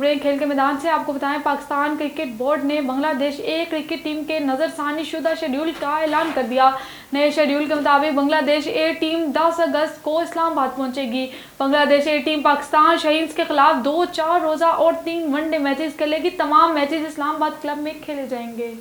खबरें खेल के मैदान से। आपको बताएं, पाकिस्तान क्रिकेट बोर्ड ने बांग्लादेश ए क्रिकेट टीम के नजरसानीशुदा शेड्यूल का ऐलान कर दिया। नए शेड्यूल के मुताबिक बांग्लादेश ए टीम 10 अगस्त को इस्लामाबाद पहुंचेगी। बांग्लादेश ए टीम पाकिस्तान शहीन्स के खिलाफ 2 4 रोजा और 3 वनडे मैचेस खेलेगी। तमाम मैचेस इस्लामाबाद क्लब में खेले जाएंगे।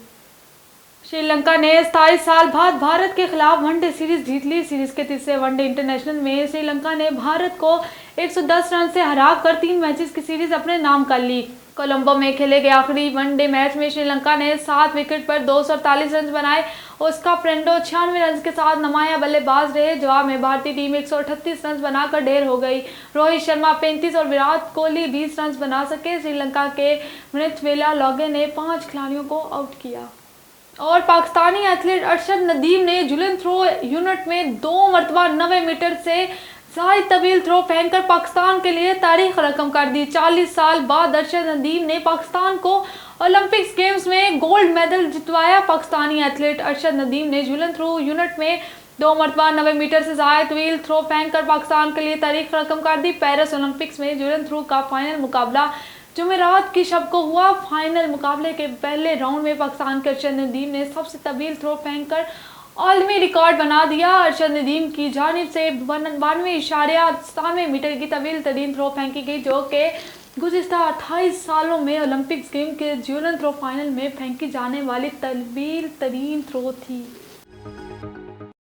श्रीलंका ने 27 साल बाद भारत के खिलाफ वनडे सीरीज जीत ली। सीरीज के तीसरे वनडे इंटरनेशनल में श्रीलंका ने भारत को 110 रन से हराकर 3 मैचेस की सीरीज अपने नाम कर ली। कोलंबो में खेले गए आखिरी वनडे मैच में श्रीलंका ने 7 विकेट पर 248 रन बनाए। ओस्कार प्रेंडो 96 रन के साथ नुमाया बल्लेबाज रहे। जवाब में भारतीय टीम 138 रन बनाकर ढेर हो गई। रोहित शर्मा 35 और विराट कोहली 20 रन बना सके। श्रीलंका के मृतवेला लॉगे ने 5 खिलाड़ियों को आउट किया। और पाकिस्तानी एथलीट अरशद नदीम ने जुलन थ्रो यूनिट में 2 मरतबा 90 मीटर से जायद तवील थ्रो फेंककर पाकिस्तान के लिए तारीख रकम कर दी। 40 साल बाद अरशद नदीम ने पाकिस्तान को ओलंपिक्स गेम्स में गोल्ड मेडल जितवाया। पाकिस्तानी एथलीट अरशद नदीम ने जुलन थ्रो यूनिट में 2 मरतबा 90 मीटर से जायद तवील थ्रो फेंककर पाकिस्तान के लिए तारीख रकम कर दी। पेरिस ओलंपिक्स में जुलन थ्रो का फाइनल मुकाबला जुमेरात की शब को हुआ। फाइनल मुकाबले के पहले राउंड में पाकिस्तान के अरशद नदीम ने सबसे तवील थ्रो फेंककर आलमी रिकॉर्ड बना दिया। अरशद नदीम की जानिब से 92.97 मीटर की तवील तरीन थ्रो फेंकी गई, जो कि गुज़िश्ता 28 सालों में ओलंपिक्स गेम के ज्यूलन थ्रो फाइनल में फेंकी जाने वाली तवील तरीन थ्रो थी।